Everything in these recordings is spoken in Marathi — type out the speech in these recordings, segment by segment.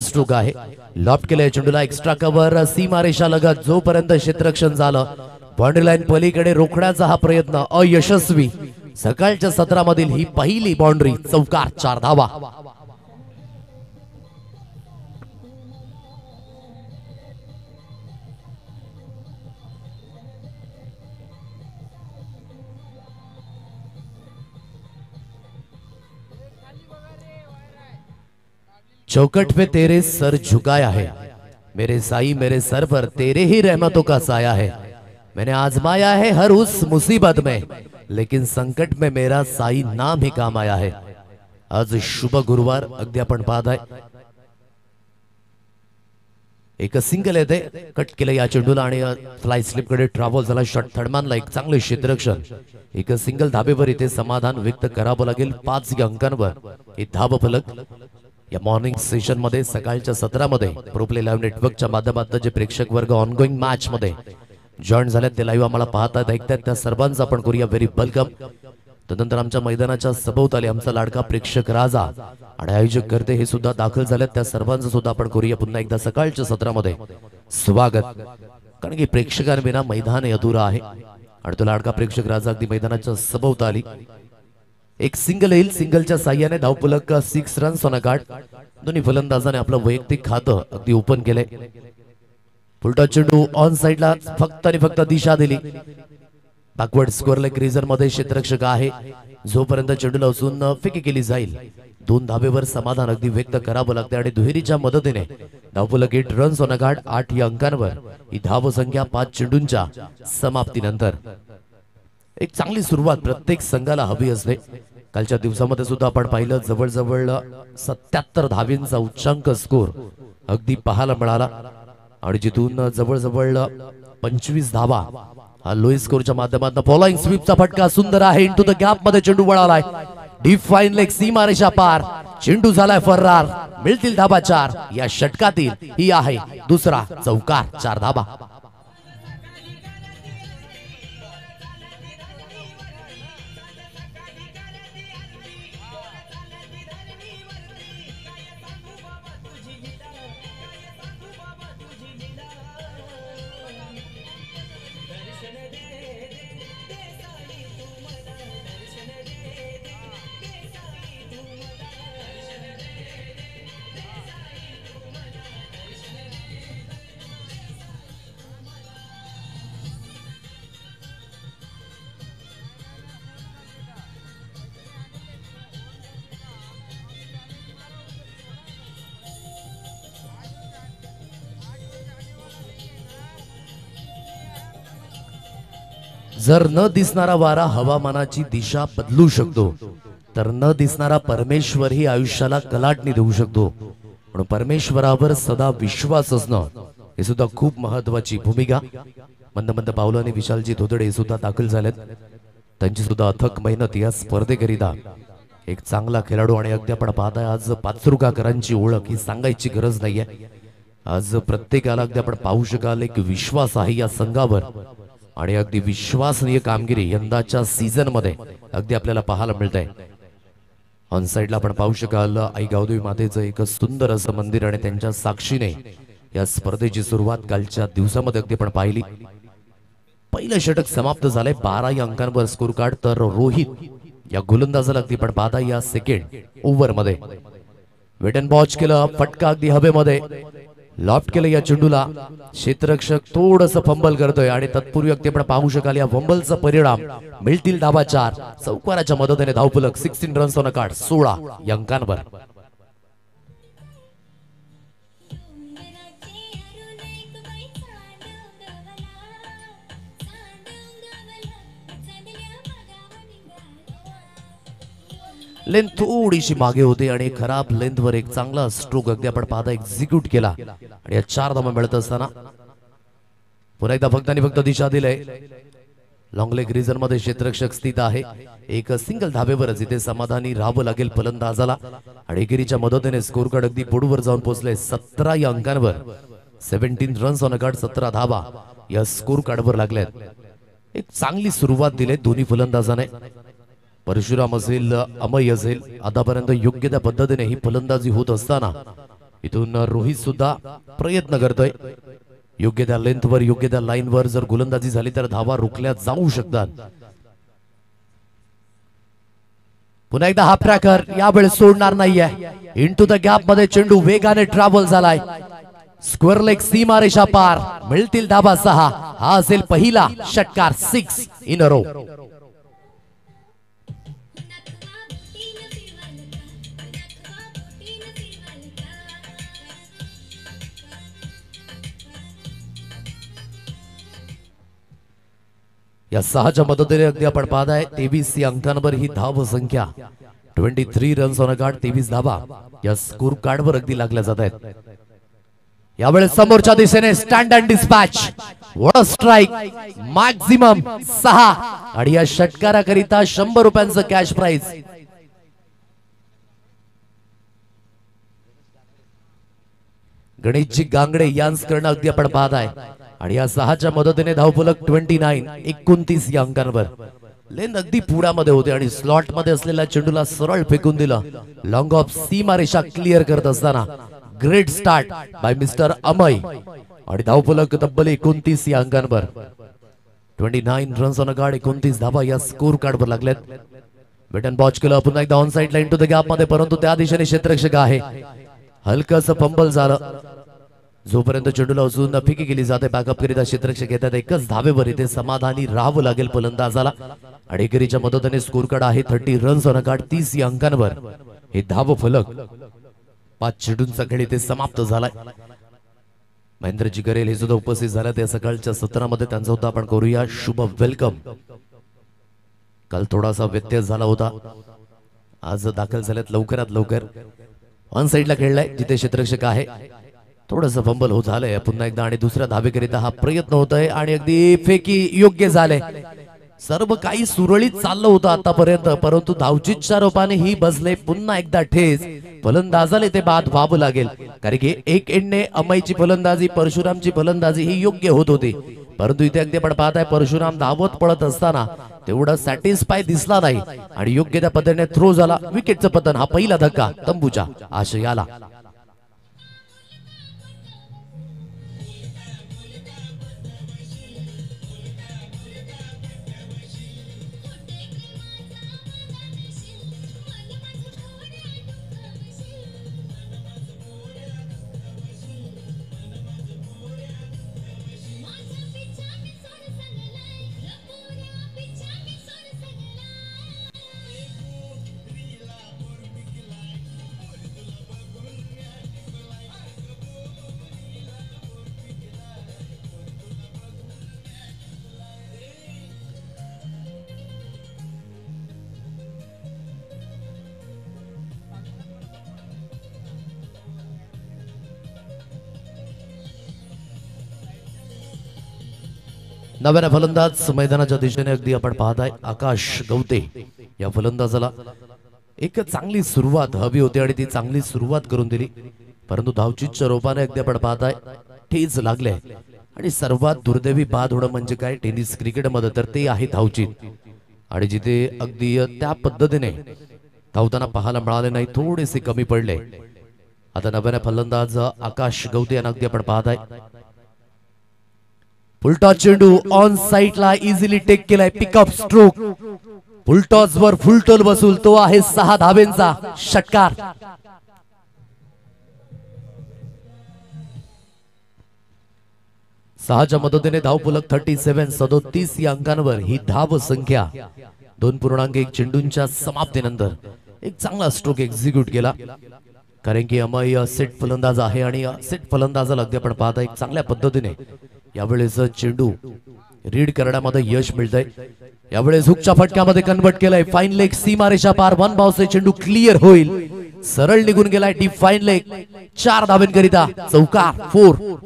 स्ट्रोक आहे. लॉफ्ट केले चेंडूला एक्स्ट्रा कव्हर सीमारेषा लगत जोपर्यंत क्षेत्ररक्षण झालं बाउंड्री लाईन पलीकडे रोखण्याचा हा प्रयत्न अयशस्वी. सकाळच्या सत्रामधील ही पहिली बाउंड्री चौकार 4 धावा. चौकट पे तेरे सर झुकाया है मेरे साई मेरे सर पर तेरे ही रहमतों का साया है. मैंने आजमाया है हर उस मुसीबत में लेकिन संकट में मेरा साई नाम ही काम आया है. आज शुभ गुरुवार अगदी आपण पाहत आहे. एक सिंगल येते कट केलं या चेंडूला आणि फ्लाय स्लिप कडे ट्रॅव्हल झाला. शॉट थडमानला एक चांगले क्षेत्ररक्षण. एक सिंगल धाबेवर इथे समाधान व्यक्त करावं लागेल. 5 अंकांवर हे धाब फलक. या मॉर्निंग सेशन मध्ये सकाळच्या सत्रामध्ये प्रो प्ले लाईव्ह नेटवर्कच्या माध्यमातून जे प्रेक्षक वर्ग ऑनगोइंग मॅच मध्ये जॉईन झाले ते लाईव्ह आम्हाला पाहतात ऐकतात त्या सर्वांचं आपण करूया व्हेरी वेलकम. त्यानंतर आमच्या मैदानाच्या सभोवताली आमचा लाडका प्रेक्षक राजा आणि आयोजक करते हे सुद्धा दाखल झालेत त्या सर्वांचं सुद्धा आपण करूया पुन्हा एकदा सकाळच्या सत्रामध्ये स्वागत. कारण की प्रेक्षकांविना मैदान अधुरा आहे आणि तो लाडका प्रेक्षक राजा अगदी मैदानाच्या सभोवताली. एक सिंगल येईल. सिंगलच्या साह्याने धावफलक 6 रन्स ऑन अ कार्ड. दोन्ही फलंदाजाने आपलं वैयक्तिक खातं अगदी ओपन केले. फुलटॉ चेंडू ऑन साइडला फक्त आणि फक्त दिशा दिली. बॅकवर्ड स्कोअर लेग रिझन मध्ये क्षेत्ररक्षक आहे. जोपर्यंत चेंडूला उचलून फेकी केली जाईल 2 धाबेवर समाधान अगदी व्यक्त करावं लागते आणि दुहेरीच्या मदतीने धावफलक 8 रन्स ऑन अ कार्ड. 8 या अंकांवर ही धाव संख्या 5 चेंडूंच्या समाप्तीनंतर. एक चांगली सुरुवात प्रत्येक संघाला हवी असते. कालच्या दिवसामध्ये सुद्धा आपण पाहिलं जवळजवळ 77 धावींचा उच्चांक स्कोर अगदी पाहायला मिळाला आणि जिथून जवळजवळ 25 धावा हा लोई स्कोरच्या माध्यमातून फॉलोइंग स्वीपचा फटका सुंदर आहे. इनटू द गॅप मध्ये चेंडू वळालाय. डीप फाईन लेग सीमारेषा पार. चेंडू झालाय फरार. मिळतील धाबा 4. या षटकातील ही आहे दुसरा चौकार 4 धाबा. जर न दिसणारा वारा हवामानाची दिशा बदलू शकतो तर न दिसणारा परमेश्वर ही आयुष्याला कलाटणी देऊ शकतो. म्हणून परमेश्वरावर सदा विश्वास असणं हे सुद्धा खूप महत्वाची भूमिका. मंद मंद पावलांनी विशालजी धोदडे सुद्धा दाखल झालेत. त्यांची सुद्धा अथक मेहनत या स्पर्धेकरिता. एक चांगला खेळाडू आणि अगदी आपण पाहताय आज पाचरुकाकरांची ओळख ही सांगायची गरज नाहीये. आज प्रत्येकाला अगदी आपण पाहू शकाल एक विश्वास आहे या संघावर आणि अगदी विश्वासनीय कामगिरी यंदाच्या सीझन मध्ये अगदी आपल्याला पाहायला मिळते. ऑन साइडला आपण पाहू शकाल आई गावदेवी मातेचं एक सुंदर असं मंदिर आणि त्यांच्या साक्षीने या स्पर्धेची सुरुवात कालच्या दिवसामध्ये अगदी आपण पाहिली. पहिलं षटक समाप्त झाले 12 या अंकांवर स्कोर कार्ड. तर रोहित या गोलंदाजाला अगदी आपण पाहता या सेकंड ओव्हर मध्ये वेट अँड वॉच केलं. फटका अगदी हवेमध्ये लॉफ्ट केलं या चेंडूला. क्षेत्ररक्षक थोडस फंबल करतोय आणि तत्पूर्वी अगदी आपण पाहू शकाल या फंबलचा परिणाम मिळतील धावा 4. चौकाराच्या मदतीने धावफलक 16 रन्स ऑन अ कार्ड 16 या अंकांवर. लेंथ थोडीशी मागे होते आणि खराब लेंथ वर एक चांगला स्ट्रोक अगदी आपण पाहता एक्झिक्यूट केला आणि या 4 धावा मिळत असताना पुन्हा एकदा फक्त आणि फक्त दिशा दिले. लॉंग लेग रिजन मध्ये क्षेत्ररक्षक स्थित आहे. एक सिंगल धाबेवरच इथे समाधानी राहावं लागेल फलंदाजाला आणि एकेरीच्या मदतीने स्कोर कार्ड अगदी बोर्डवर जाऊन पोहोचले 17 या अंकांवर. 17 रन्स ऑन अ कार्ड 17 धावा या स्कोर कार्डवर लागल्यात. एक चांगली सुरुवात दिली दोन्ही फलंदाजाने. परशुराम असेल अमय असेल आतापर्यंत योग्य त्या पद्धतीने ही फलंदाजी होत असताना इथून रोहित सुद्धा प्रयत्न करतोय योग्य त्या लेंथवर योग्य त्या लाईनवर जर गोलंदाजी झाली तर धावा रोखल्या जाऊ शकतात। पुन्हा एकदा हा प्रॅकर यावेळेस सोडणार नाहीये। इनटू द गॅप मध्ये चेंडू वेगाने ट्रॅव्हल झालाय। स्क्वेअर लेग सीमारेषा पार मिळतील धावा 6। हा असेल पहिला षटकार 6 इन अ रो। या 6च्या मदतीने अगदी आपण पाहताय 23 या अंकांवर ही धाव संख्या 23 रन्स ऑन अ कार्ड 23 धावा या स्कोर कार्डवर अगदी लागल्या जात आहेत। यावेळेस समोरच्या दिशेने stand and dispatch what a strike maximum 6 आणि या षटकाराकरिता 100 रुपयांचं कॅश प्राइज। गणेशजी गांगडे यांच्याकडनं अगदी आपण पाहताय आणि या 6च्या मदतीने धावफलक 29 या अंकांवर लेन अगदी पुढामध्ये होते आणि स्लॉट मध्ये असलेल्या चेंडूला सरळ फेकून दिलं। लॉंग ऑफ सीमारेषा क्लिअर करत असताना great start by mister Amay आणि धावफलक तब्बल 29 या अंकांवर 29 रन्स ऑन अ कार्ड 29 धावा या स्कोर कार्डवर लागल्यात। बेटन बॉच केलं पुन्हा एकदा on side line to the gap मध्ये परंतु त्या दिशेने क्षेत्ररक्षक आहे। हलकस फंबल झालं जोपर्यंत चेंडूला उचलून फेकी केली जाते बॅकअप करिता क्षेत्ररक्षक येतात। एकच धावेवर इथे समाधानी राहावं लागेल फलंदाजाला आणि एकेरीच्या मदतीने स्कोर कार्ड आहे 30 रन्स ऑन अ कार्ड 30 या अंकांवर हे धाव फलक 5 चेंडूंचा खेळ इथे समाप्त झालाय। महेंद्रजी गरेल हे सुद्धा उपस्थित झाले त्या सकाळच्या सत्रामध्ये त्यांचा सुद्धा आपण करूया शुभ वेलकम। काल थोडासा व्यत्यय झाला होता आज दाखल झाल्यात लवकरात लवकर। ऑन साइडला खेळलाय जिथे क्षेत्ररक्षक आहे थोडंसं फंबल होत झालंय पुन्हा एकदा आणि दुसऱ्या धावेकरिता हा प्रयत्न होत आहे आणि अगदी फेकी योग्य झाले। सर्व काही सुरळीत चाललं होतं आतापर्यंत परंतु धावचीच्या रूपाने ही बसले पुन्हा एकदा ठेस फलंदाजाला ते बाद व्हावं लागेल कारण की एक एंडने अमयची फलंदाजी परशुरामची फलंदाजी ही योग्य होत होती परंतु इथे अगदी आपण पाहताय परशुराम धावत पळत असताना तेवढा सॅटिस्फाय दिसला नाही आणि योग्य त्या पद्धतीने थ्रो झाला। विकेटचं पतन हा पहिला धक्का तंबूच्या आशयाला। नव्याने फलंदाज मैदानाच्या दिशेने अगदी आपण पाहताय आकाश गवते या फलंदाजाला एक चांगली सुरुवात हवी होती आणि ती चांगली सुरुवात करून दिली परंतु धावचीच्या रूपाने अगदी आपण पाहताय ठेच लागले आणि सर्वात दुर्दैवी बाद होणं म्हणजे काय टेनिस क्रिकेटमध्ये तर ते आहे धावचीत आणि जिथे अगदी त्या पद्धतीने धावताना पाहायला मिळाले नाही थोडेसे कमी पडले। आता नव्याने फलंदाज आकाश गवते यांना अगदी आपण पाहताय फुलटॉस चेंडू ऑन साइडला इझिली टेक केलाय पिकअप स्ट्रोक फुलटॉस वर फुलटोल बसूल तो आहे 6 धावेंचा षटकार। सहाच्या मदतीने धावफलक 37 या अंकांवर ही धाव संख्या 2.1 चेंडूंच्या समाप्तीनंतर एक चांगला स्ट्रोक एक्झिक्यूट केला कारण की अमय सेट फलंदाज आहे आणि सेट फलंदाजाला अगदी आपण पाहता एक चांगल्या पद्धतीने यावेळेस चेंडू रीड करण्यामध्ये यश मिळतंय। यावेळेस हुकच्या फटक्यामध्ये कन्वर्ट केलाय फाईन लेग सीमारेषा पार 1 बाउन्स चेंडू क्लिअर होईल सरळ निघून गेलाय डीप फाईन लेग 4 धावेंकरिता चौकार 4।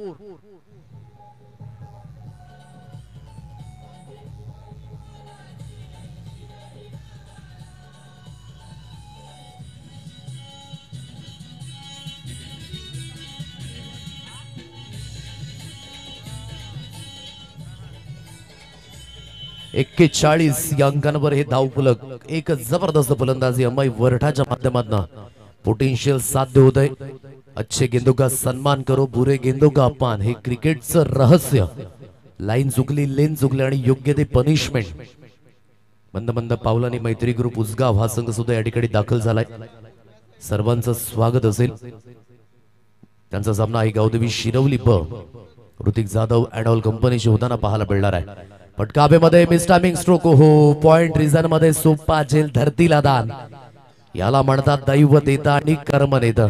41 या अंकांवर हे धावफलक एक जबरदस्त फलंदाजी अमय वरठाच्या माध्यमातून पोटेन्शियल साध्य होत आहे। अच्छे गेंदों का सम्मान करो, बुरे गेंदों का अपमान, हे क्रिकेटचं रहस्य. लाईन चुकली, लेन चुकले आणि योग्य ते पनिशमेंट. मंद मंद पावलांनी मैत्री ग्रुप उसगाव हा संघ सुद्धा या ठिकाणी दाखल झालाय. सर्वांचं स्वागत असेल. त्यांचा सामना आहे गावदेवी शिरवली ब ऋतिक जाधव ॲडॉल कंपनीशी होताना पाहायला मिळणार आहे. पटकाबेमध्ये मिस टायमिंग स्ट्रोक हो, पॉइंट रिझन मध्ये सोप्पा झेल धरतीला दान. याला म्हणतात दैवत येतं आणि कर्म नेतं.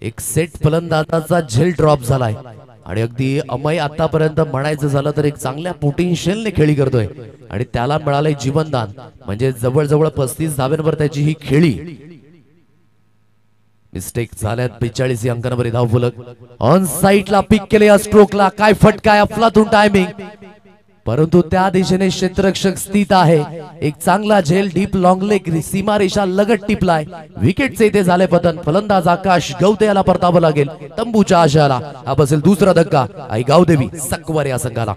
एक सेट फलंदाजाचा झेल ड्रॉप झालाय आणि अगदी अमय आतापर्यंत म्हणायचं झालं तर एक चांगल्या पोटेन्शियलने खेळी करतोय आणि त्याला मिळालंय जीवनदान. म्हणजे जवळजवळ 35 धाव्यांवर त्याची ही खेळी. मिस्टेक झाल्यात. 42 अंकांवर धाव फलक. ऑन साइडला पिक केले या स्ट्रोकला. काय फटका, अफलातून टायमिंग, परंतु त्या दिशेने क्षेत्ररक्षक स्थित आहे. एक चांगला झेल डीप लॉंग लेग सीमारेषा लगट टिपलाय. विकेटचे इथे झाले पतन. फलंदाज आकाश गवते याला परतावं लागेल तंबूच्या आशाला. हा बसेल दुसरा धक्का आई गावदेवी सक्वर या संघाला.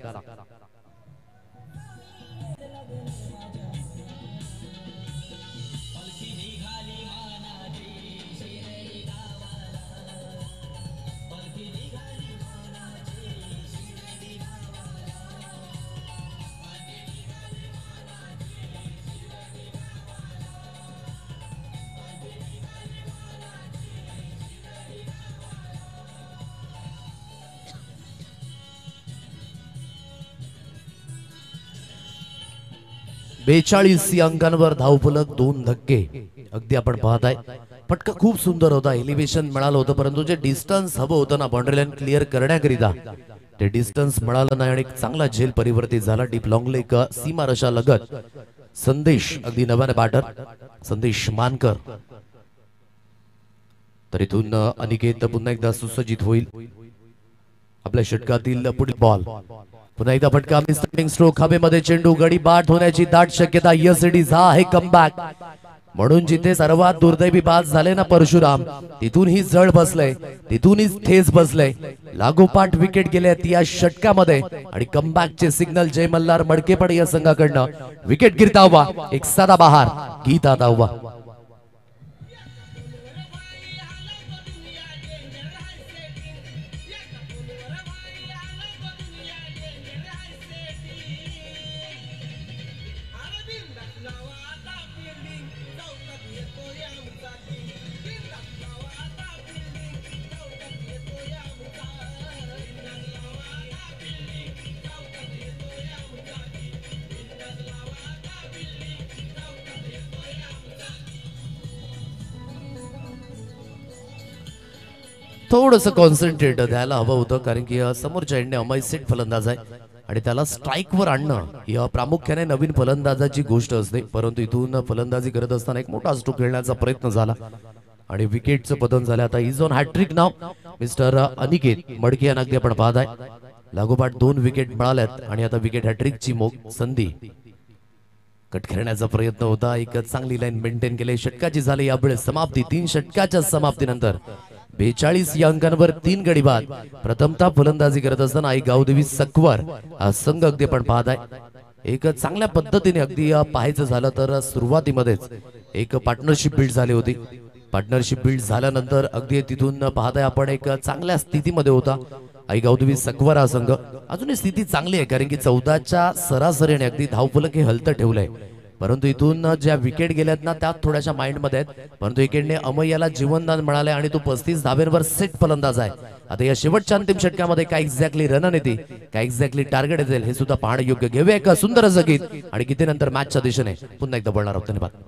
बेचाळीस अंकांवर धावफलक, 2 धक्के. अगदी आपण पाहताय फटका खूप सुंदर होता. एलिव्हेशन मिळालं होतं, परंतु जे डिस्टन्स हवं होतं ना बाउंड्री लाईन क्लिअर करण्याकरिता, ते डिस्टन्स मिळालं नाही आणि चांगला झेल परिवर्तित झाला. डीप लॉंग लेग सीमारेषा लगत. संदेश अगदी नव्याने बॅटर संदेश मानकर. तर इथून अनिकेत पुन्हा एकदा सुसज्जित होईल. आपल्या षटकातील पुढील बॉल. पुन्हा एकदा फटका, मिस्टिंग स्ट्रोक, हवेमध्ये चेंडू, गडी बाद होण्याची दाट शक्यता. यस इट इज, हा आहे कमबॅक. म्हणून जिथे सर्वात दुर्दैवी बाद झाले ना परशुराम, तिथूनही जड बसलंय, तिथूनच ठेस बसलंय. लागोपाठ विकेट गेल्यात या षटकामध्ये आणि कमबॅकचे सिग्नल जय मल्हार मडकेपड या संघाकडनं. विकेट गिरतावा, एक साधा बहार गीत आता हुआ. थोडंसं कॉन्सन्ट्रेट द्यायला हवं होतं, कारण की समोरच्या एंडने अमय सेट फलंदाज आहे आणि त्याला स्ट्राईकवर आणणं ही प्रामुख्याने नवीन फलंदाजाची गोष्ट असते. परंतु इथून फलंदाजी करत असताना एक मोठा स्ट्रोक खेळण्याचा प्रयत्न झाला आणि विकेटचं पतन झालं. आता इज ऑन हॅट्रिक नाव मिस्टर अनिकेत मडके यांना अगदी आपण पाहताय. लागोपाठ 2 विकेट मिळाल्यात आणि आता विकेट हॅट्रिकची संधी. कट करण्याचा प्रयत्न होता. एक चांगली लाईन मेंटेन केली. षटकाची झाली यावेळेस समाप्ती. 3 षटकाच्या समाप्तीनंतर 42 या अंकांवर 3 गडी बाद. प्रथमतः फलंदाजी करत असताना आई गावदेवी सक्वर हा संघ अगदी आपण पाहताय. एक चांगल्या पद्धतीने अगदी पाहायचं झालं तर सुरुवातीमध्येच एक पार्टनरशिप बिल्ड झाली होती. पार्टनरशिप बिल्ड झाल्यानंतर अगदी तिथून पाहताय आपण एक चांगल्या स्थितीमध्ये होता आई गावदेवी सक्वर हा संघ. अजूनही स्थिती चांगली आहे, कारण की 14च्या सरासरीने अगदी धावफलक हे हलतं ठेवलंय. परंतु इथून ज्या विकेट गेल्यात ना त्या थोड्याशा माइंड मध्ये आहेत. परंतु विकेटने अमय याला जीवनदान मिळाले आणि तो 35 धाब्यांवर सेट फलंदाज आहे. आता या शेवटच्या अंतिम षटकामध्ये काय एक्झॅक्टली रणनीती, काय एक्झॅक्टली टार्गेट असेल हे सुद्धा पाहणं योग्य. घेऊया एक सुंदर असं गीत आणि गीतेनंतर मॅचच्या दिशेने पुन्हा एकदा बोलणार आहोत. धन्यवाद.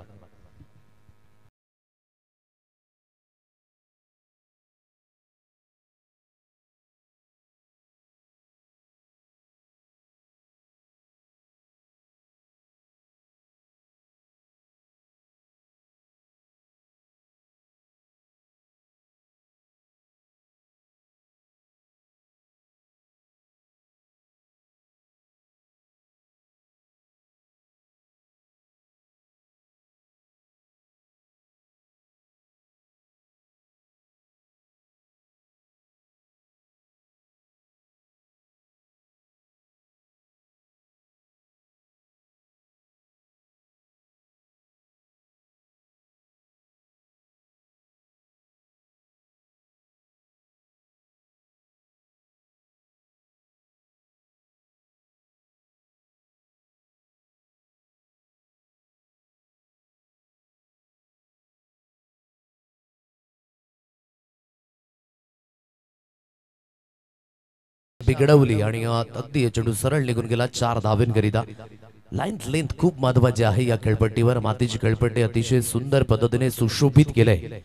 बिघडवली आणि अगदी चेंडू सरळ निघून गेला 4 धावेंकरिता. लाईन लेंथ खूप महत्वाची आहे या खेळपट्टीवर. मातीची खेळपट्टी अतिशय सुंदर पद्धतीने सुशोभित केलंय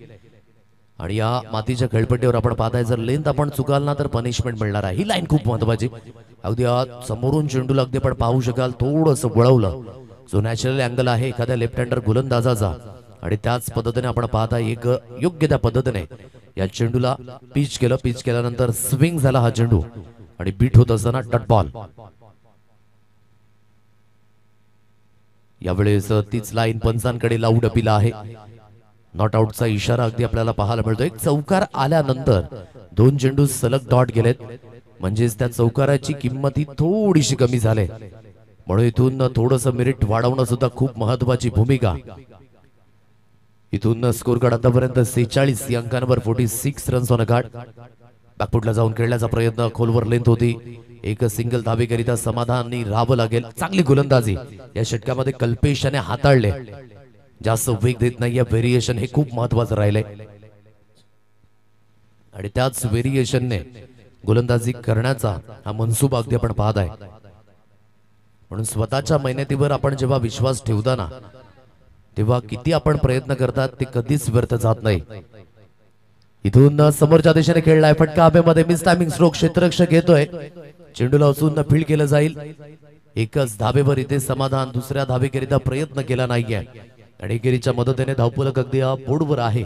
आणि या मातीच्या खेळपट्टीवर आपण पाहताय जर लेंथ आपण चुकाल ना तर पनिशमेंट मिळणार आहे. ही लाईन खूप महत्वाची. अगदी समोरून चेंडूला अगदी आपण पाहू शकाल थोडंसं वळवलं जो नॅचरल अँगल आहे एखाद्या लेफ्ट हँडर गोलंदाजाचा आणि त्याच पद्धतीने आपण पाहताय एक योग्य त्या पद्धतीने या चेंडूला पिच केलं. पिच केल्यानंतर स्विंग झाला हा चेंडू आणि बीट होत असताना डॉट बॉल. यावेळेस तीच लाईन पंचांकडे लावून अपिला आहे. नॉट आउटचा इशारा अगदी आपल्याला पाहायला मिळतो. एक चौकार आल्यानंतर 2 चेंडू सलग डॉट गेलेत म्हणजेच त्या चौकाराची किंमत ही थोडीशी कमी झाली म्हणून इथून थोडंसं मेरिट वाढवणं सुद्धा खूप महत्वाची भूमिका. इथून स्कोर कार्ड आतापर्यंत 46 या अंकांवर 46 रन्स ऑन अ कार्ड. बॅकफुटला जाऊन खेळण्याचा प्रयत्न खोलवर लेंथ होती. एक सिंगल धावेकरिता समाधानी राहावं लागेल. चांगली गोलंदाजी या षटकामध्ये कल्पेश याने हाताळले. जास्त वेग देत नाही. या व्हेरिएशन हे खूप महत्वाचं राहिलंय आणि त्याच व्हेरिएशनने गोलंदाजी करण्याचा हा मनसूबा अगदी आपण पाहत आहे. म्हणून स्वतःच्या मेहनतीवर आपण जेव्हा विश्वास ठेवताना तेव्हा किती आपण प्रयत्न करतात ते कधीच व्यर्थ जात नाही. इथून समोरच्या दिशेने खेळलाय फटका हवेमध्ये मिस टायमिंग स्ट्रोक. क्षेत्ररक्षक येतोय. चेंडूला उचलून फील्ड केलं जाईल. एकच धावेवर इथे समाधान. दुसऱ्या धावेकरिता प्रयत्न केला नाहीये आणि एकेरीच्या मदतीने धावफलक अगदी बोर्डवर आहे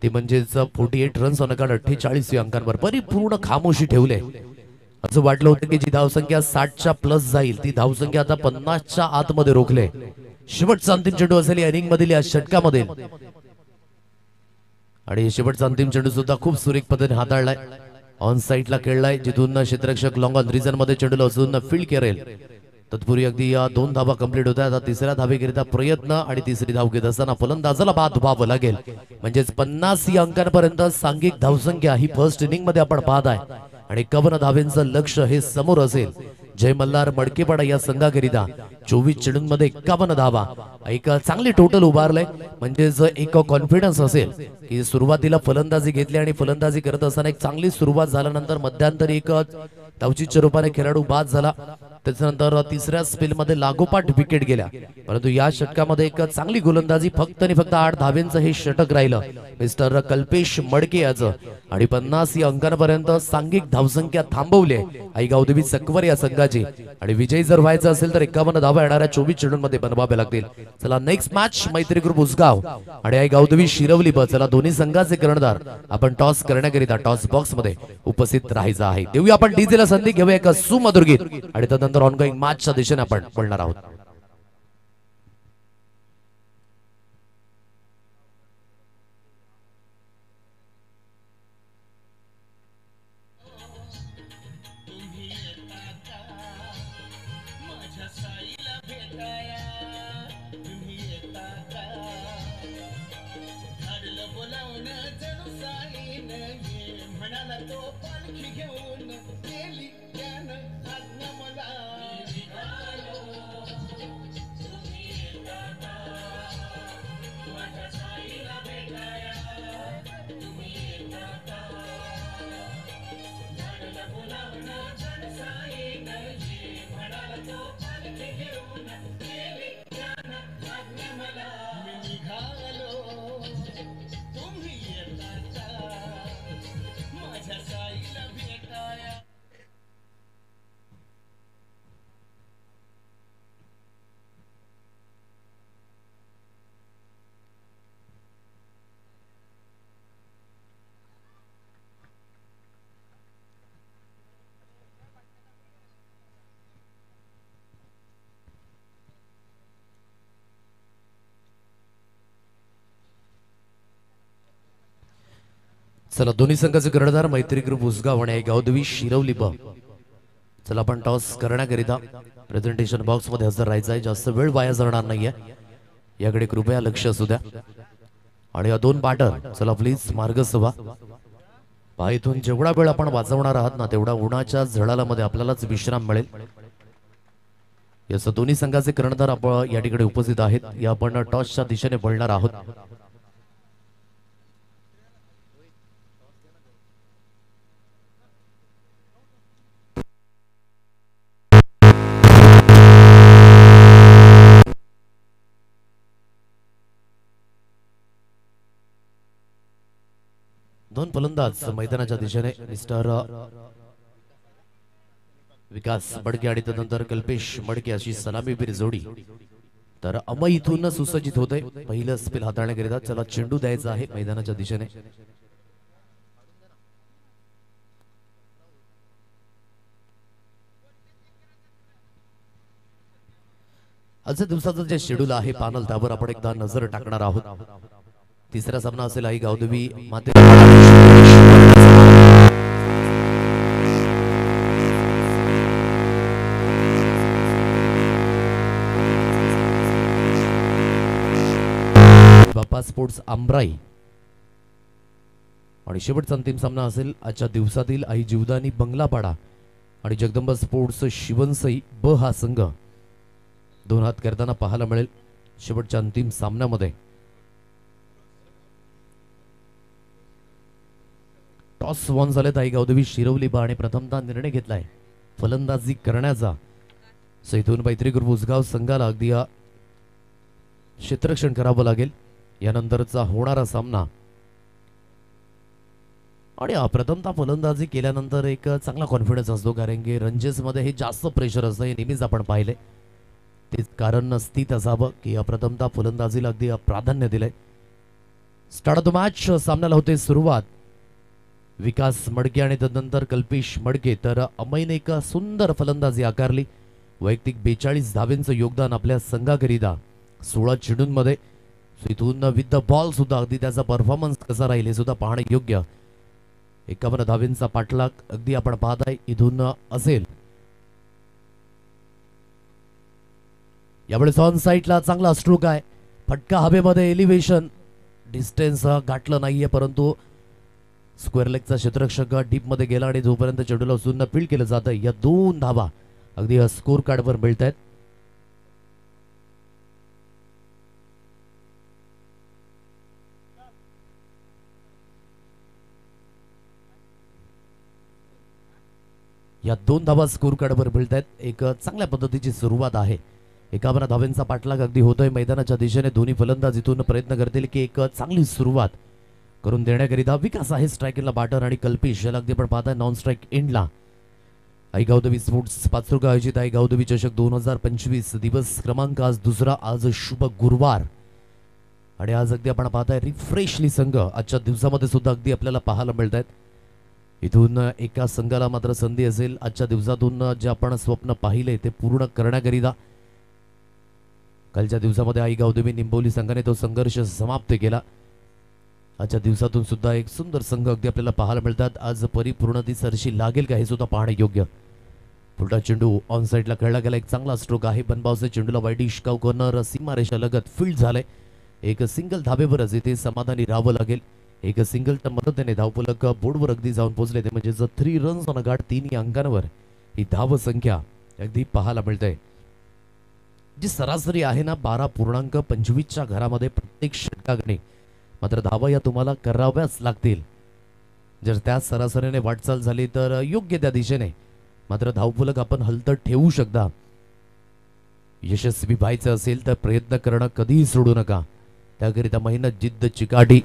ते म्हणजेच 48 रन्स ऑन अ कार्ड 48 अंकांवर परिपूर्ण खामोशी ठेवले. असं वाटलं होतं की जी धावसंख्या 60च्या प्लस जाईल ती धावसंख्या आता 50च्या आतमध्ये रोखले. शेवटचा अंतिम चेंडू असेल या इनिंग मधील या षटकामध्ये आणि शेवटचा अंतिम चेंडू सुद्धा खूप सुरेख पद्धतीने हाताळलाय. ऑन साइडला खेळलाय जिथून क्षेत्ररक्षक लॉंग ऑन रिजन मध्ये चेंडूला उचलून फील्ड करेल. तत्पूर्वी अगदी या 2 धावा कंप्लीट होत आहेत. तिसऱ्या धावेकरिता प्रयत्न आणि तिसरी धाव घेत असताना फलंदाजाला बाद व्हावं लागेल म्हणजेच 50 या अंकांपर्यंत सांघिक धावसंख्या ही फर्स्ट इनिंग मध्ये आपण पाहत आहे आणि 51 धावेंचं लक्ष हे समोर असेल. जय मल्हार मडकेपाडा या संघाकरिता 24 चेंडूंमध्ये 51 धावा. एक चांगली टोटल उभारलंय म्हणजेच एक कॉन्फिडन्स असेल की सुरुवातीला फलंदाजी घेतली आणि फलंदाजी करत असताना एक चांगली सुरुवात झाल्यानंतर मध्यंतरी एक धावचीच्या रूपाने खेळाडू बाद झाला. त्याच्यानंतर तिसऱ्या स्पेल मध्ये लागोपाठ विकेट गेल्या परंतु या षटकामध्ये एक चांगली गोलंदाजी फक्त आणि फक्त 8 धावेंचं हे षटक राहिलं मिस्टर कल्पेश मडके याचं आणि 50 या अंकांपर्यंत सांघिक धावसंख्या थांबवली आई गावदेवी सकवर या संघाची आणि विजयी जर व्हायचं असेल तर 51 धावा येणाऱ्या 24 चेंडूंमध्ये बनवाव्या लागतील. चला नेक्स्ट मॅच मैत्री ग्रुप उसगाव आणि आई गावदेवी शिरवली ब. चला दोन्ही संघाचे कर्णधार आपण टॉस करण्याकरिता टॉस बॉक्स मध्ये उपस्थित राहायचं आहे. देऊया आपण डीजेला संधी घेऊया एका सुमधुर गीत आणि त्यानंतर ऑनगोइंग मॅचच्या दिशेने आपण बोलणार आहोत. चला दोन्ही संघाचे कर्णधार मैत्री ग्रुप उसगाव आणि गावदेवी शिरवली ब. चला आपण टॉस करण्याकरिता प्रेझेंटेशन बॉक्स मध्ये हजर राहायचं आहे. जास्त वेळ वाया जाणार नाहीये याकडे कृपया लक्ष असू द्या आणि या 2 बॅटर चला प्लीज मार्गस्थ व्हा. इथून जेवढा वेळ आपण वाचवणार आहात ना तेवढा उन्हाच्या झळाला मध्ये आपल्यालाच विश्राम मिळेल. याचं दोन्ही संघाचे कर्णधार आपण या ठिकाणी उपस्थित आहेत. या आपण टॉसच्या दिशेने बोलणार आहोत. दोन फलंदाज मैदानाच्या दिशेने मिस्टर विकास मडके आणि त्यानंतर कल्पेश मडके अशी सलामीवीर जोडी. तर अमय इथून सुसज्जित होते पहिलं स्पेल हाताळण्याकरिता. चला चेंडू द्यायचा आहे मैदानाच्या दिशेने. आजच्या दिवसाचं जे शेड्यूल आहे पॅनल त्यावर आपण एकदा नजर टाकणार आहोत. तिसरा सामना असेल आई गावदेवी माते बापा स्पोर्ट्स आमराई आणि शेवटचा अंतिम सामना असेल आजच्या दिवसातील आई जीवदानी बंगलापाडा आणि जगदंबा स्पोर्ट्स शिवनसई ब हा संघ दोन हात करताना पाहायला मिळेल शेवटच्या अंतिम सामन्यामध्ये. टॉस वॉन झालेत आई गावदेवी शिरवली बा आणि प्रथमतः निर्णय घेतलाय फलंदाजी करण्याचा. सो इथून मैत्री ग्रुप उसगाव संघाला अगदी क्षेत्ररक्षण करावं लागेल यानंतरचा होणारा सामना. आणि प्रथमतः फलंदाजी केल्यानंतर एक चांगला कॉन्फिडन्स असतो कारण की रंजेस मध्ये हे जास्त प्रेशर असतं हे नेहमीच आपण पाहिले. तेच कारण स्थित असावं की प्रथमतः फलंदाजीला अगदी प्राधान्य दिलंय. स्टार्ट ऑफ द मॅच सामन्याला होते सुरुवात. विकास मडके आणि त्यानंतर कल्पेश मडके. तर अमयने एक सुंदर फलंदाजी आकारली. वैयक्तिक 42 धावेंचं योगदान आपल्या संघाकरिता 16 चेंडूंमध्ये. इथून विथ द बॉल सुद्धा अगदी त्याचा परफॉर्मन्स कसा राहील हे सुद्धा पाहणे योग्य. 51 धावेंचा पाठलाग अगदी आपण पाहताय इथून असेल. यावेळेस ऑन साइडला चांगला स्ट्रोक आहे. फटका हवेमध्ये एलिव्हेशन डिस्टन्स गाठलं नाहीये परंतु स्क्वेअर लेगचा क्षेत्ररक्षक डीप मध्ये गेला आणि जोपर्यंत चेंडूला सुद्धा फील्ड केलं जातं या 2 धावा अगदी स्कोर कार्डवर मिळत आहेत. या 2 धावा स्कोर कार्डवर मिळत आहेत. एक चांगल्या पद्धतीची सुरुवात आहे. 51 धावेंचा पाठलाग अगदी होतोय मैदानाच्या दिशेने. दोन्ही फलंदाज इथून प्रयत्न करतील की एक चांगली सुरुवात करून देण्याकरिता. विकास आहे स्ट्रायकिंगला बॅटर आणि कल्पेश याला अगदी आपण पाहताय नॉन स्ट्राईक एंडला. आई गावदेवी स्पोर्ट्स पाचुर्गा आयोजित आई गावदेवी चषक 2025 दिवस क्रमांक आज दुसरा. आज शुभ गुरुवार आणि आज अगदी आपण पाहताय रिफ्रेशली संघ आजच्या दिवसामध्ये सुद्धा अगदी आपल्याला पाहायला मिळत आहेत. इथून एका संघाला मात्र संधी असेल आजच्या दिवसातून जे आपण स्वप्न पाहिले ते पूर्ण करण्याकरिता. कालच्या दिवसामध्ये आई गावदेवी निंबोली संघाने तो संघर्ष समाप्त केला. आजच्या दिवसातून सुद्धा एक सुंदर संघ अगदी आपल्याला पाहायला मिळतात. आज परिपूर्णती सरशी लागेल का हे सुद्धा पाहणे योग्य. पुढचा चेंडू ऑन साइडला खेळला गेला. एक चांगला स्ट्रोक आहे. बनबावसे चेंडूला वाईट इश्काव कॉर्नर सीमारेषा लगत फील्ड झाले. एक सिंगल धाबेवरच इथे समाधानी राहावं लागेल. एक सिंगलच्या मदतीने धावफलक बोर्डवर अगदी जाऊन पोहोचले ते म्हणजे 3 रन्स ऑन गाठ. 3 अंकांवर ही धाव संख्या अगदी पाहायला मिळते. जी सरासरी आहे ना 12.25च्या घरामध्ये प्रत्येक षटकागणे मात्र धावा या तुम्हाला कराव्याच लागतील. जर त्या सरासरीने वाटचाल झाली तर योग्य त्या दिशेने मात्र धावफलक आपण हलत ठेवू शकता. यशस्वी व्हायचं असेल तर प्रयत्न करणं कधीही सोडू नका. त्याकरिता मेहनत जिद्द चिकाटी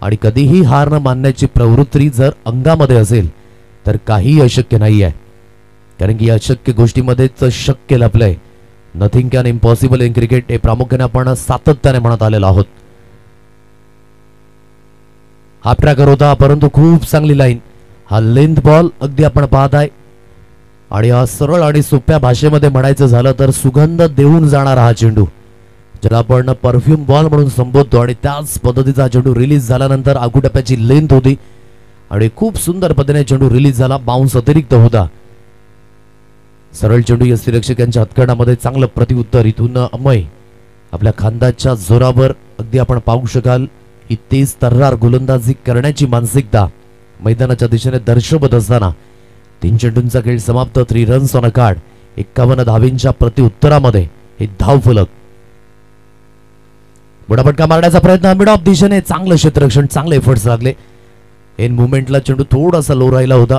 आणि कधीही हार न मानण्याची प्रवृत्ती जर अंगामध्ये असेल तर काही अशक्य नाही आहे. कारण की अशक्य गोष्टीमध्येच शक्य लपलंय. Nothing can impossible in cricket हे प्रामुख्याने आपण सातत्याने म्हणत आलेलो आहोत. हा ट्रॅकर होता परंतु खूप चांगली लाईन. हा लेंथ बॉल अगदी आपण पाहताय आणि हा सरळ आणि सोप्या भाषेमध्ये म्हणायचं झालं तर सुगंध देऊन जाणारा हा चेंडू ज्याला आपण परफ्यूम बॉल म्हणून संबोधतो. आणि त्याच पद्धतीचा चेंडू रिलीज झाल्यानंतर आगुटप्प्याची लेंथ होती आणि खूप सुंदर पद्धतीने चेंडू रिलीज झाला. बाउन्स अतिरिक्त होता. सरळ चेंडू यष्टीरक्षक यांच्या हातकडामध्ये चांगलं प्रतिउत्तर. इथून अमय आपल्या खांद्याच्या जोरावर अगदी आपण पाहू शकाल ही तेज तर्रार गोलंदाजी करण्याची मानसिकता मैदानाच्या दिशेने दर्शवत असताना 3 चेंडूंचा खेळ समाप्त. 3 रन्स ऑन अ कार्ड. 51 धावेंच्या प्रतिउत्तरामध्ये हे धावफलक. बुडापटका मारण्याचा प्रयत्न मिड ऑफ दिशेने चांगलं क्षेत्ररक्षण चांगले एफर्ट्स लागले. एन मुवमेंटला चेंडू थोडासा लो राहिला होता.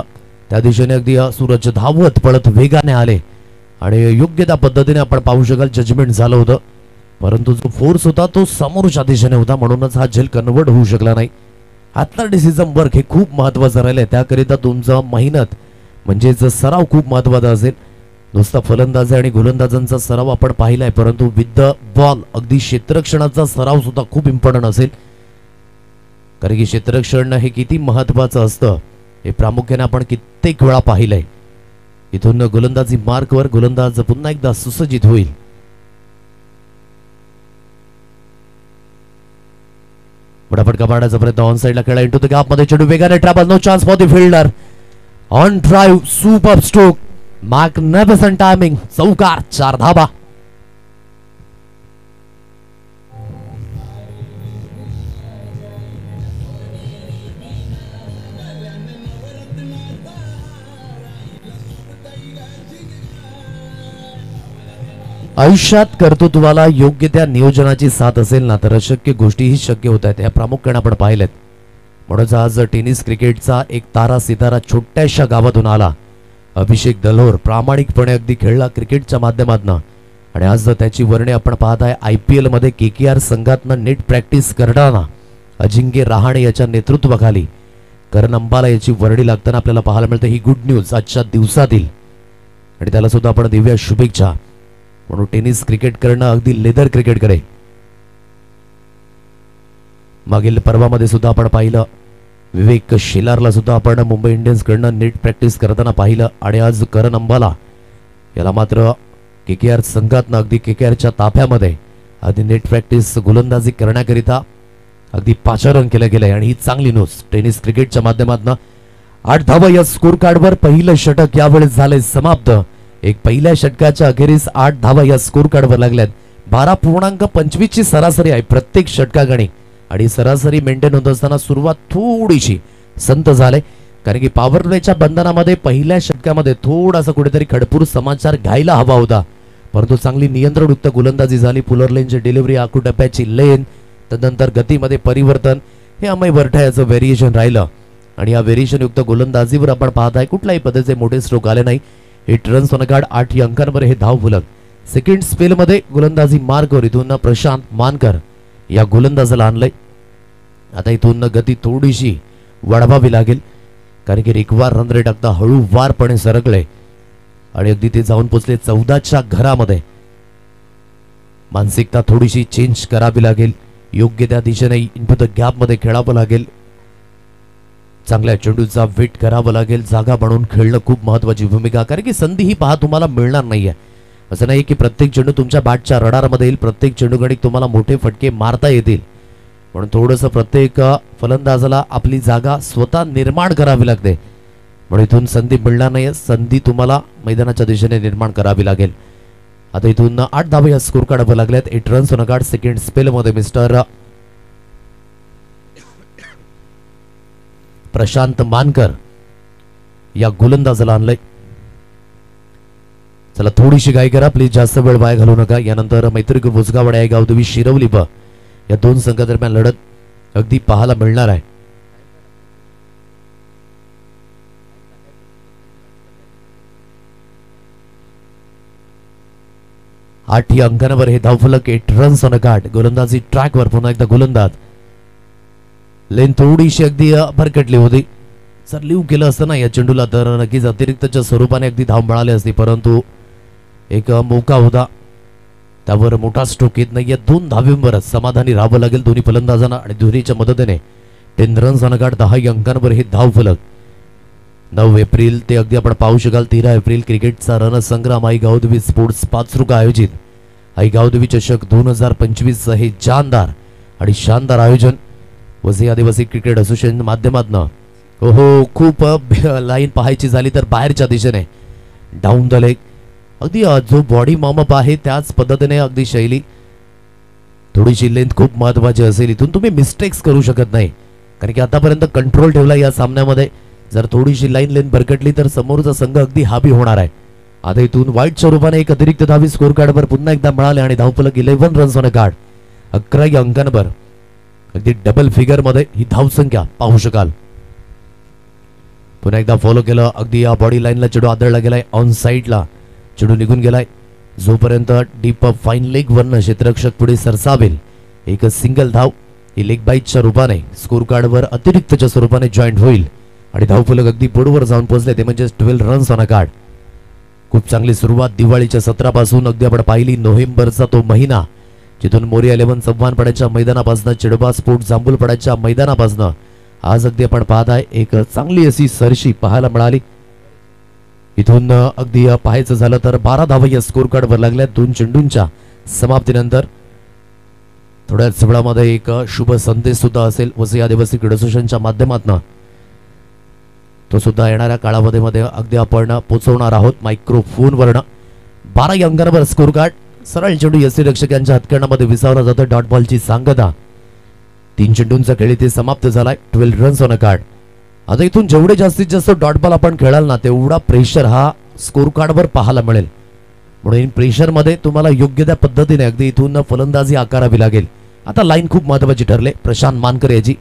त्या दिशेने अगदी सूरज धावत पळत वेगाने आले आणि योग्य त्या पद्धतीने आपण पाहू शकाल जजमेंट झालं होतं परंतु जो फोर्स होता तो समोरच्या दिशेने होता म्हणूनच हा झेल कन्वर्ट होऊ शकला नाही. आतला डिसिजन वर्क हे खूप महत्वाचं राहिलंय. त्याकरिता तुमचा मेहनत म्हणजेच सराव खूप महत्वाचा असेल. नुसता फलंदाजी आणि गोलंदाजांचा सराव आपण पाहिलाय, परंतु विथ द बॉल अगदी क्षेत्ररक्षणाचा सराव सुद्धा खूप इम्पॉर्टंट असेल. कारण की क्षेत्ररक्षण हे किती महत्वाचं असतं हे प्रामुख्याने आपण कित्येक वेळा पाहिलंय. इथून गोलंदाजी मार्कवर गोलंदाज पुन्हा एकदा सुसज्जित होईल. मोठा फटका मारण्याचा प्रयत्न ऑन साइडला खेळला. इंटू द गॅप मध्ये चेंडू वेगाने travel. No chance for the fielder. On drive super stroke. Magnificent timing. चौकार. 4 धाबा. आयुष्यात कर्तृत्वाला योग्य त्या नियोजनाची साथ असेल ना तर अशक्य गोष्टीही शक्य होत आहेत. ह्या प्रामुख्याने आपण पाहिलेत. म्हणून आज टेनिस क्रिकेटचा एक तारा सितारा छोट्याशा गावातून आला. अभिषेक दलोर प्रामाणिकपणे अगदी खेळला क्रिकेटच्या माध्यमातून. आणि आज त्याची वर्णे आपण पाहताय IPL मध्ये KKR संघातनं नेट प्रॅक्टिस करताना अजिंक्य रहाणे याच्या नेतृत्वाखाली करण अंबाला याची वर्णी लागताना आपल्याला पाहायला मिळते. ही गुड न्यूज आजच्या दिवसातील आणि त्याला सुद्धा आपण देऊया शुभेच्छा. म्हणून टेनिस क्रिकेट करणं अगदी लेदर क्रिकेटकडे. मागील पर्वामध्ये सुद्धा आपण पाहिलं विवेक शेलारला सुद्धा आपण मुंबई इंडियन्स कडनं नेट प्रॅक्टिस करताना पाहिलं. आणि आज करण अंबाला याला मात्र KKR संघातनं अगदी KKRच्या ताफ्यामध्ये आधी नेट प्रॅक्टिस गोलंदाजी करण्याकरिता अगदी पाचारण केलं गेलंय. आणि ही चांगली न्यूज टेनिस क्रिकेटच्या माध्यमातून. 8 धावा या स्कोर कार्डवर. पहिलं षटक यावेळेस झाले समाप्त. एक पहिल्या षटकाच्या अखेरीस 8 धावा या स्कोर कार्डवर लागल्यात. 12.25 ची सरासरी आहे प्रत्येक षटकागणी. आणि सरासरी मेंटेन होत असताना सुरुवात थोडीशी संत झाले. कारण की पॉवर प्लेच्या बंधनामध्ये पहिल्या षटकामध्ये थोडासा कुठेतरी खडपूर समाचार घ्यायला हवा होता, परंतु चांगली नियंत्रणयुक्त गोलंदाजी झाली. पुलर लेनची डिलिव्हरी, आकुटप्प्याची लेन, तदनंतर गतीमध्ये परिवर्तन, हे अमय वरठायाचं व्हेरिएशन राहिलं. आणि या व्हेरिएशन युक्त गोलंदाजीवर आपण पाहताय कुठल्याही पद्धतीचे मोठे स्ट्रोक आले नाही. 8 रन्स ऑन कार्ड. 8 अंकांवर हे धाव फलक. सेकंड स्पेल मध्ये गोलंदाजी मार्कवर इथून प्रशांत मानकर या गोलंदाजाला आणलंय. आता इथून गती थोडीशी वाढवावी लागेल, कारण की रिक्वार रन रेट अगदी हळूवारपणे सरकले आणि अगदी ते जाऊन पोचले 14च्या घरामध्ये. मानसिकता थोडीशी चेंज करावी लागेल. योग्य त्या दिशेने इनटू द गॅप मध्ये खेळावं लागेल. चांगल्या चेंडूचा वेट करावं लागेल. जागा बनवून खेळणं खूप महत्वाची भूमिका, कारण की संधी ही पहा तुम्हाला मिळणार नाहीये. असं नाही की प्रत्येक चेंडू तुमच्या बॅटच्या रडारमध्ये येईल, प्रत्येक चेंडू गणित तुम्हाला मोठे फटके मारता येतील. म्हणून थोडंसं प्रत्येक फलंदाजाला आपली जागा स्वतः निर्माण करावी लागते. म्हणून इथून संधी मिळणार नाही, संधी तुम्हाला मैदानाच्या दिशेने निर्माण करावी लागेल. आता इथून 8 धावा या स्कोर कार्डवर लागल्यात. 8 runs on card. Second spell मध्ये मिस्टर प्रशांत मानकर या गोलंदाजाला आणलंय. चला थोडीशी घाई करा प्लीज, जास्त वेळ वाया घालू नका. यानंतर मैत्री भोसगावड आहे, गावदेवी शिरवली या दोन संघादरम्यान लढत अगदी पाहायला मिळणार आहे. आठ या अंकांवर हे धावफलक. 8 रन्स ऑन कार्ड. गोलंदाजी ट्रॅकवर. पुन्हा एकदा गोलंदाज. लेन थोडीशी अगदी भरकटली होती. जर लिव केलं असतं ना या चेंडूला तर नक्कीच अतिरिक्तच्या स्वरूपाने अगदी धाव मिळाली असती, परंतु एक मोका होता त्यावर मोठा स्ट्रोक येत नाहीये. 2 धाव्यांवरच समाधानी राहावं लागेल दोन्ही फलंदाजांना आणि दोन्हीच्या मदतीने 10 रन्स ऑन कार्ड. 10 अंकांवर हे धाव फलक. 9 एप्रिल ते अगदी आपण पाहू शकाल 13 एप्रिल क्रिकेटचा रणसंग्राम आई गावदेवी स्पोर्ट्स पाचरुका आयोजित आई गावदेवी चषक 2025 हे जानदार आणि शानदार आयोजन वसई आदिवासी क्रिकेट असोसिएशन माध्यमातून. हो खूप लाईन पाहायची झाली तर बाहेरच्या दिशेने डाऊन द लेग. अगदी जो बॉडी मॉमअप आहे त्याच पद्धतीने अगदी शैली. थोडीशी लेंथ खूप महत्वाची असेल. इथून तुम्ही मिस्टेक्स करू शकत नाही, कारण की आतापर्यंत कंट्रोल ठेवला या सामन्यामध्ये. जर थोडीशी लाईन लेंथ भरकटली तर समोरचा संघ अगदी हावी होणार आहे. आता इथून वाईट स्वरूपाने एक अतिरिक्त धावी स्कोर कार्डवर पुन्हा एकदा मिळाले आणि धावफलक 11 रन्स ऑन कार्ड. 11 या अंकांवर अगदी डबल फिगर मध्ये ही धावसंख्या पाहू शकाल. पुन्हा एकदा फॉलो केलं. अगदी या बॉडी लाईनला चेंडू आदळला गेलाय. ऑन साइडला चेंडू निघून गेलाय. जोपर्यंत डीप फाईन लेग वरनं क्षेत्ररक्षक पुढे सरसावेल एक सिंगल धाव. ही लेग बाईटच्या रूपाने स्कोर कार्डवर अतिरिक्तच्या स्वरूपाने जॉईंट होईल आणि धावफलक अगदी बोर्डवर जाऊन पोहोचले ते म्हणजे 12 रन्स ऑन अ कार्ड. खूप चांगली सुरुवात दिवाळीच्या सत्रापासून अगदी आपण पाहिली. नोव्हेंबरचा तो महिना जिथून मोरिया 11 चव्हाणपड्याच्या मैदानापासून चिडबा स्पोर्ट जांभूलपड्याच्या मैदानापासून आज अगदी आपण पाहताय एक चांगली अशी सरशी पाहायला मिळाली. इथून अगदी पाहायचं झालं तर 12 धावा या स्कोर कार्डवर लागल्या 2 चेंडूंच्या समाप्तीनंतर. थोड्याच वेळामध्ये एक शुभ संदेश सुद्धा असेल वसई आदिवासी क्रीडा असोसिएशनच्या माध्यमातून. तो सुद्धा येणाऱ्या काळामध्ये अगदी आपण पोहोचवणार आहोत मायक्रोफोनवरनं. 12 या अंकांवर स्कोर कार्ड. सरळ चेंडू यष्टीरक्षकांच्या हातकरणामध्ये विसावला जातो. डॉट बॉलची सांगता. 3 चेंडूंचा खेळ इथे समाप्त झालाय. 12 रन्स ऑन अ कार्ड. आता इथून जेवढे जास्तीत जास्त डॉट बॉल आपण खेळाल ना तेवढा प्रेशर हा स्कोर कार्डवर पाहायला मिळेल. म्हणून प्रेशर मध्ये तुम्हाला योग्य त्या पद्धतीने अगदी इथून फलंदाजी आकारावी लागेल. आता लाईन खूप महत्वाची ठरले. प्रशांत मानकर याची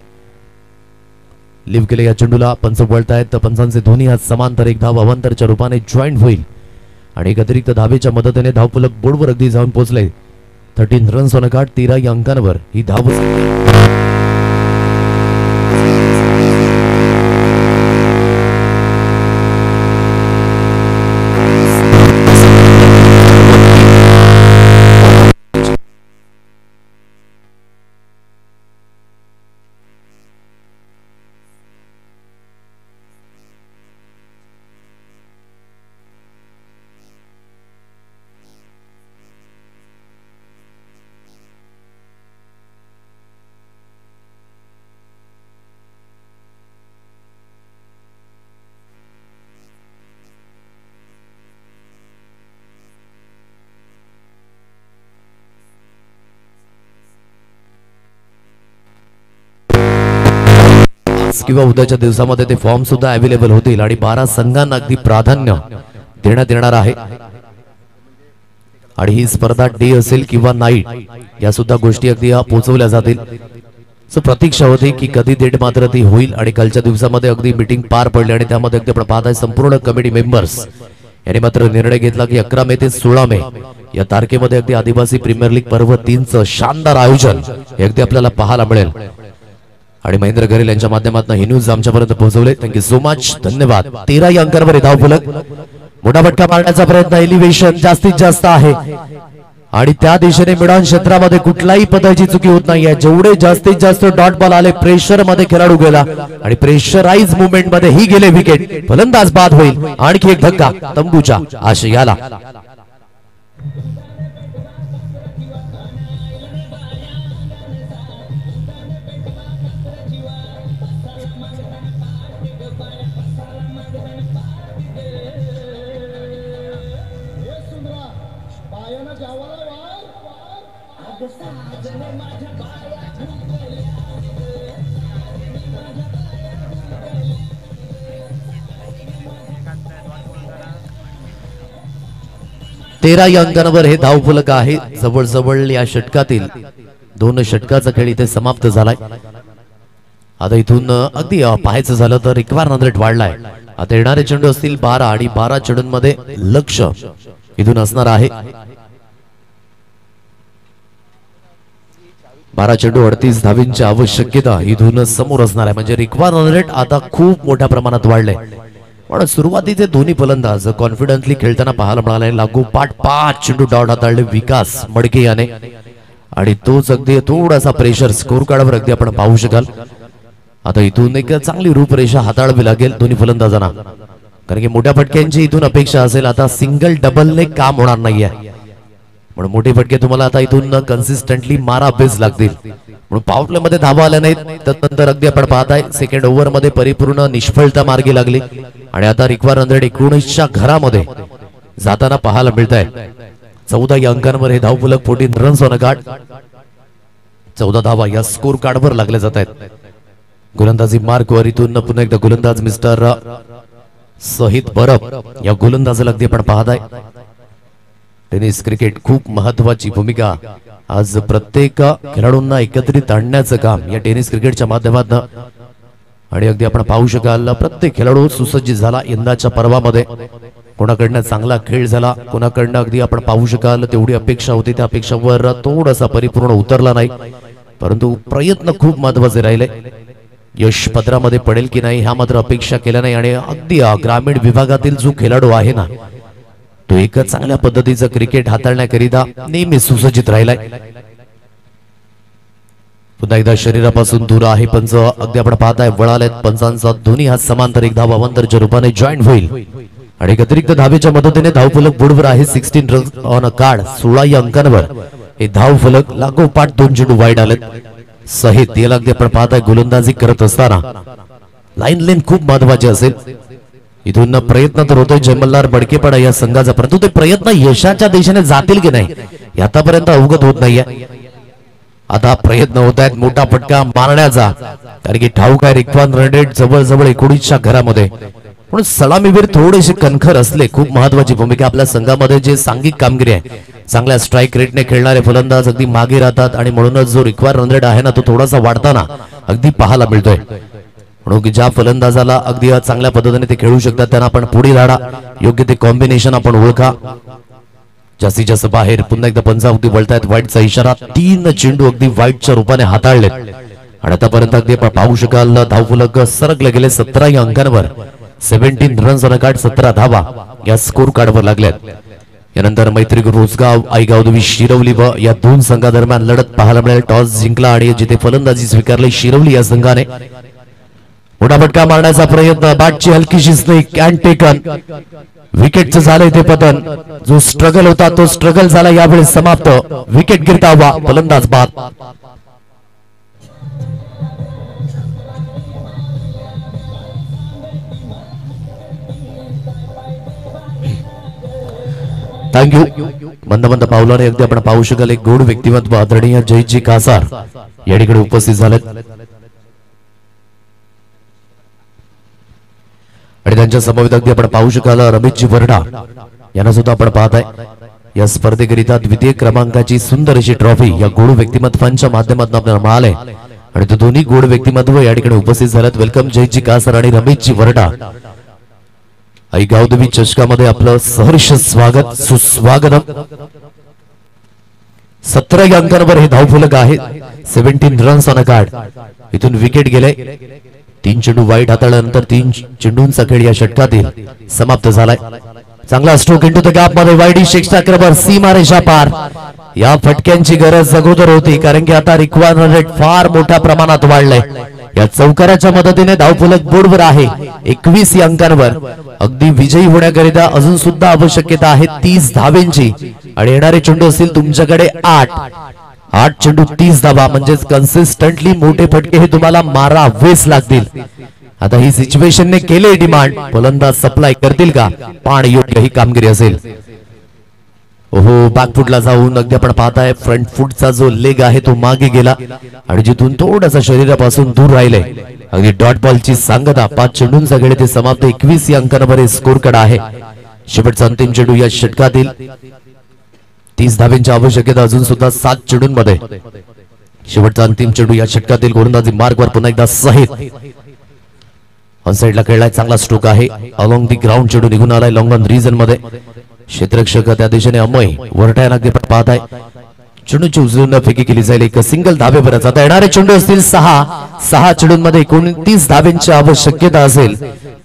लिव्ह केले या चेंडूला पंच वळतायत. पंचांचे दोन्ही हात समांतर एक धाव अवांतरच्या रूपाने जॉईंट होईल आणि एक अतिरिक्त धावेच्या मदतीने धावफलक बोर्डवर अगदी जाऊन पोहोचले. 13 रन्स ऑन अ कार्ड. 13 या अंकांवर ही धाव. किंवा उद्याच्या दिवसामध्ये ते फॉर्म सुद्धा अवेलेबल होतील आणि 12 संघांना अगदी प्राधान्य देण्यात येणार आहे. आणि ही स्पर्धा डे असेल किंवा नाईट या सुद्धा गोष्टी अगदी पोहोचवल्या जातील. सो प्रतीक्षा होती की कधी डेट मात्र ती होईल आणि कालच्या दिवसामध्ये अगदी मीटिंग पार पडली आणि त्यामध्ये अगदी आपण पाहताय संपूर्ण कमिटी मेंबर्स यांनी मात्र निर्णय घेतला की 11 मे ते 16 मे या तारखेमध्ये अगदी आदिवासी प्रीमियर लीग पर्व 3चं शानदार आयोजन हे अगदी आपल्याला पाहायला मिळेल. आणि महेंद्र गरेल यांच्या माध्यमातून ही न्यूज आमच्यापर्यंत पोहोचवले. Thank you so much. धन्यवाद. 13 या अंकांवर धावफलक. मोठा फटका मारण्याचा प्रयत्न. एलिव्हेशन जास्तीत जास्त आहे आणि त्या दिशेने मिडॉन क्षेत्रामध्ये कुठलाही पदाची चुकी होत नाहीये. जेवढे जास्तीत जास्त डॉट बॉल आले प्रेशर मध्ये खेळाडू गेला आणि प्रेशराइज मुवमेंट मध्ये ही गेले विकेट. फलंदाज बाद होईल. आणखी एक धक्का तंबूच्या आशयाला. तेरा या अंकांवर हे धावफलक आहे. जवळजवळ या षटकातील 2 षटकाचा खेळ इथे समाप्त झालाय. आता इथून अगदी पाहायचं झालं तर रिक्वायर्ड रेट वाढलाय. आता येणारे चेंडू असतील 12 आणि 12 चेंडूंमध्ये लक्ष इथून असणार आहे. 12 चेंडू 38 धावींची आवश्यकता इथून समोर असणार आहे. म्हणजे रिक्वायर्ड रेट आता खूप मोठ्या प्रमाणात वाढले. पण सुरुवातीचे दोन्ही फलंदाज कॉन्फिडन्सली खेळताना पाहायला मिळाले. लागोपाठ 5 चेंडू डाव हाताळले विकास मडके याने आणि तोच अगदी थोडासा प्रेशर स्कोर कार्डवर अगदी आपण पाहू शकाल. आता इथून एक चांगली रूपरेषा हाताळावी लागेल दोन्ही फलंदाजांना, कारण की मोठ्या फटक्यांची इथून अपेक्षा असेल. आता सिंगल डबलने काम होणार नाहीये, म्हणून मोठे फटके तुम्हाला आता इथून कन्सिस्टंटली मारा बेस लागतील. म्हणून पॉवर प्ले मध्ये धावा आल्या नाहीत. त्यानंतर अगदी आपण पाहताय सेकंड ओव्हर मध्ये परिपूर्ण निष्फळता मार्गी लागली आणि आता रिक्वायर्ड 119च्या घरामध्ये जाताना पाहायला मिळत आहे. 14 या अंकांवर हे धावफलक 14 रन्स ऑन अ कार्ड. 14 धावा या स्कोर कार्डवर लागले जात आहेत. गोलंदाजी मार्क वर इथून पुन्हा एकदा गोलंदाज मिस्टर सहित बरफ या गोलंदाजाला अगदी आपण पाहताय. टेनिस क्रिकेट खूप महत्वाची भूमिका आज प्रत्येक खेळाडूंना एकत्रित आणण्याचं काम या टेनिस क्रिकेटच्या माध्यमातून, आणि अगदी आपण पाहू शकाल प्रत्येक खेळाडू सुसज्जित झाला यंदाच्या पर्वामध्ये. कोणाकडनं चांगला खेळ झाला, कोणाकडनं अगदी आपण पाहू शकाल तेवढी अपेक्षा होती त्या अपेक्षावर थोडासा परिपूर्ण उतरला नाही. परंतु प्रयत्न खूप महत्वाचे राहिले. यश पत्रामध्ये पडेल की नाही ह्या मात्र अपेक्षा केल्या नाही. आणि अगदी ग्रामीण विभागातील जो खेळाडू आहे ना तो एक चांगल्या पद्धतीचं क्रिकेट हाताळण्याकरिता नेहमी सुसज्जित राहिलाय. पुन्हा एकदा शरीरापासून दूर आहे पंच. अगदी आपण पाहताय वळालेत पंचांचा दोन्ही हात समांतर एक धाव अवांतरच्या रूपाने जॉईंट होईल. आणि अतिरिक्त धावेच्या मदतीने धावफलक बोर्डवर आहे 16 रन ऑन अ कार्ड. 16 या अंकांवर हे धावफलक लागोपाठ 2 चेंडू वाईड आलेत. सहित याला अगदी आपण पाहताय गोलंदाजी करत असताना लाईन लेन खूप महत्वाची असेल. इथून प्रयत्न तर होतोय जयमल्लार बडकेपाडा या संघाचा, परंतु ते प्रयत्न यशाच्या दिशेने जातील की नाही आतापर्यंत अवगत होत नाहीये. आता प्रयत्न होत आहेत मोठा फटका मारण्याचा, कारण की ठाऊक आहे रिक्वान रन रेट जवळजवळ 19च्या घरामध्ये. पण सलामीवीर थोडेसे कणखर असले खूप महत्वाची भूमिका आपल्या संघामध्ये. जे सांघिक कामगिरी आहे, चांगल्या स्ट्राईक रेटने खेळणारे फलंदाज अगदी मागे राहतात आणि म्हणूनच जो रिक्वायर रन रेट आहे ना तो थोडासा वाढताना अगदी पाहायला मिळतोय. म्हणून की ज्या फलंदाजाला अगदी चांगल्या पद्धतीने ते खेळू शकतात त्यांना आपण पुढे धाडा, योग्य ते कॉम्बिनेशन आपण ओळखा. जास्तीत जास्त बाहेर पुन्हा एकदा पंचा अगदी वळतायत. वाईटचा इशारा. 3 चेंडू अगदी वाईटच्या रूपाने हाताळलेत आणि आतापर्यंत अगदी आपण पाहू शकाल धावफलक सरकले गेले 17 या अंकांवर. 17 रन्स ऑन कार्ड, 17 धावा या स्कोर कार्डवर लागल्यात. यानंतर मैत्री रोजगाव आईगावदेवी शिरवली व या दोन संघादरम्यान लढत पाहायला मिळेल. टॉस जिंकला आणि जिथे फलंदाजी स्वीकारली शिरवली या संघाने. मोठा फटका मारण्याचा प्रयत्न, बॅटची हलकीशी स्नेक कॅन टेकन. विकेटचं झालंय ते पतन. जो स्ट्रगल होता तो स्ट्रगल झाला यावेळी समाप्त. विकेट गिरतावा, फलंदाज बाद. थँक्यू. मंद मंद पावलाने अगदी आपण पाहू शकाल एक गोड व्यक्तिमत्व आदरणीय जयजी कासार या ठिकाणी उपस्थित झालेत आणि त्यांच्या समवेत अगदी आपण पाहू शकाल रमेशजी वरडा यांना सुद्धा आपण पाहताय. या स्पर्धेकरिता द्वितीय क्रमांकाची सुंदर अशी ट्रॉफी या गोड व्यक्तिमत्वांच्या माध्यमातून आपल्याला मिळाले आणि ते दोन्ही गोड व्यक्तिमत्व या ठिकाणी उपस्थित झालेत. वेलकम जयजी कासार आणि रमेशजी वरडा. आई गावदेवी चषकामध्ये आपलं सहर्ष स्वागत, सुस्वागतम. 17 अंकांवर हे धावफलक आहे. 17 रन्स ऑन अ कार्ड. इथून विकेट गेले. 3 चेंडू वाईट हाताळल्यानंतर 3 चेंडूंचा खेळ या षटकातील समाप्त झालाय. चांगला स्ट्रोक इंटू द गॅप मध्ये वाईड षटकार क्रमांक सीमारेषा पार. या फटक्यांची गरज अगोदर होती, कारण की आता रिक्वायरमेंट रेट फार मोठ्या प्रमाणात वाढलाय. या चौकाराच्या मदतीने धावफलक बोर्डवर आहे 21 या अंकांवर. अगदी विजयी होण्याकरिता अजून सुद्धा आवश्यकता आहे 30 धावेंची आणि येणारे चेंडू असतील तुमच्याकडे 8 चेंडू 30 धावा. म्हणजेच कन्सिस्टंटली मोठे फटके हे तुम्हाला मारावेच लागतील. आता ही सिच्युएशनने केले डिमांड, फलंदाज सप्लाय करतील का? पण योग्य ही कामगिरी असेल. ओहो, बॅकफुटला जाऊन अगदी आपण पाहताय फ्रंट फुटचा जो लेग आहे तो मागे गेला आणि जिथून थोडासा शरीरापासून दूर राहिले. अगदी डॉट बॉलची सांगता. 5 चेंडूंचा खेळ ते समाप्त. 21 या अंकांवर स्कोर कार्ड आहे. शेवटचा अंतिम चेंडू या षटकातील 30 धावेंची आवश्यकता अजून सुद्धा 7 चेंडूंमध्ये. शेवटचा अंतिम चेंडू या षटकातील गोलंदाजी मार्गवर पुन्हा एकदा सहित ऑन साइडला खेळलाय. चांगला स्ट्रोक आहे. अलॉंग दी ग्राउंड चेंडू निघून आलाय लॉंग ऑन रीजन मध्ये. क्षेत्ररक्षक त्या दिशेने अमय वरटायला अगदी पाहताय. चेंडूची उचलून फेकी केली जाईल. एक सिंगल धाबेवरच. आता येणारे चेंडू असतील 6 चेंडूंमध्ये 29 धावेंची आवश्यकता असेल.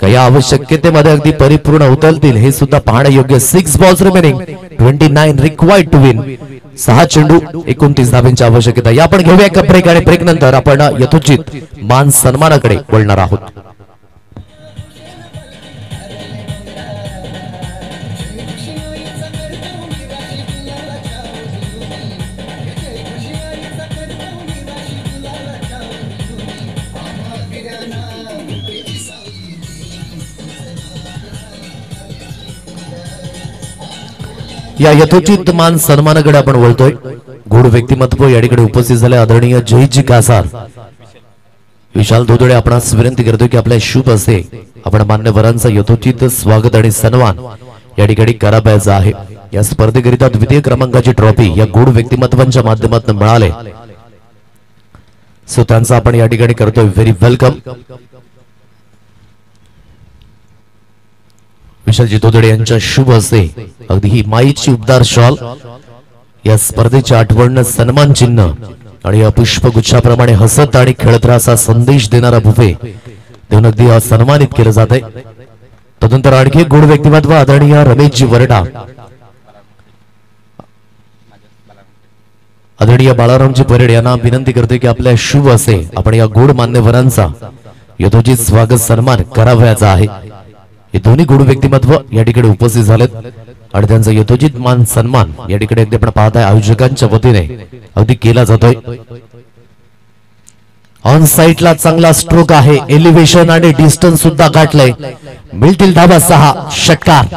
काही आवश्यकतेमध्ये अगदी परिपूर्ण उतरतील हे सुद्धा पाहणं योग्य. 6 balls remaining, 29 required to win. 6 चेंडू 29 धावेंची आवश्यकता. या आपण घेऊया एक ब्रेक आणि ब्रेक नंतर आपण यथोचित मान सन्मानाकडे वळणार आहोत. या यथोचित मान सन्मानाकडे आपण वळतोय. गोड व्यक्तिमत्व या ठिकाणी उपस्थित झाले आदरणीय जयजी कासार. विशाल धोदडे आपणास विनंती करतोय की आपल्या शुभ असे आपण मान्यवरांचा यथोचित स्वागत आणि सन्मान या ठिकाणी करायचा आहे. या स्पर्धेकरिता द्वितीय क्रमांकाची ट्रॉफी या गोड व्यक्तिमत्वांच्या माध्यमातून मिळाले. सो त्यांचा आपण या ठिकाणी करतोय व्हेरी वेलकम. विशालजी धोदडे यांच्या शुभ हस्ते अगदी ही माईची उबदार शॉल, या स्पर्धेची आठवण सन्मान चिन्ह आणि या पुष्पगुच्छाप्रमाणे हसत आणि खेळत राहा असा संदेश देणारा बुफे देऊन अगदी सन्मानित केलं जात आहे. तदनंतर आणखी एक गुण व्यक्तिमत्व आदरणीय रमेशजी वरडा, आदरणीय बाळारामजी परेड यांना विनंती करते की आपल्या शुभ असे आपण या गोड मान्यवरांचा यथोचित स्वागत सन्मान करावयाचा आहे. हे दोन्ही गुण व्यक्तिमत्व या ठिकाणी उपस्थित झालेत आणि त्यांचा यथोचित मान सन्मान या ठिकाणी अगदी आपण पाहताय आयोजकांच्या वतीने अगदी केला जातोय. ऑन साइटला चांगला स्ट्रोक आहे, एलिव्हेशन आणि डिस्टन्स सुद्धा गाठलंय. मिळतील धाबा 6 षटकार.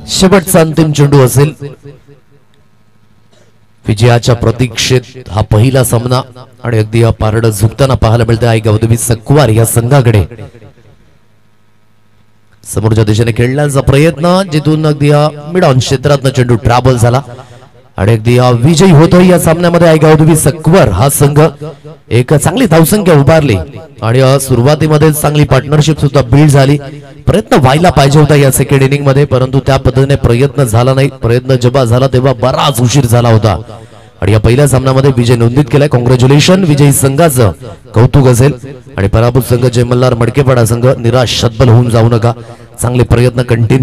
शेवटचा अंतिम चेंडू असेल. विजयाच्या प्रतीक्षेत हा पहिला सामना आणि अगदी हा पारड झुकताना पाहायला मिळते आहे गौतमी सक्वार या संघाकडे. समोरच्या दिशेने खेळण्याचा प्रयत्न, जिथून अगदी हा मिड ऑन क्षेत्रातनं चेंडू ट्रॅव्हल झाला आणि अगदी हा विजयी होतोय या सामन्यामध्ये आहे गौतमी सक्वार. हा संघ एक चांगली धावसंख्या उभारली आणि सुरुवातीमध्ये चांगली पार्टनरशिप सुद्धा बिल्ड झाली. प्रयत्न व्हायला पाहिजे होता या सेकंड इनिंग मध्ये, परंतु त्या पद्धतीने प्रयत्न झाला नाही. प्रयत्न जेव्हा झाला तेव्हा बराच उशीर झाला होता आणि या पहिल्या सामन्यामध्ये विजय नोंदीत केलाय. कॉंग्रॅच्युलेशन विजयी संघाचं कौतुक असेल आणि पराभूत संघ जय मल्हार मडकेपाडा संघ निराश शतबल होऊन जाऊ नका. चांगले प्रयत्न कंटिन्यू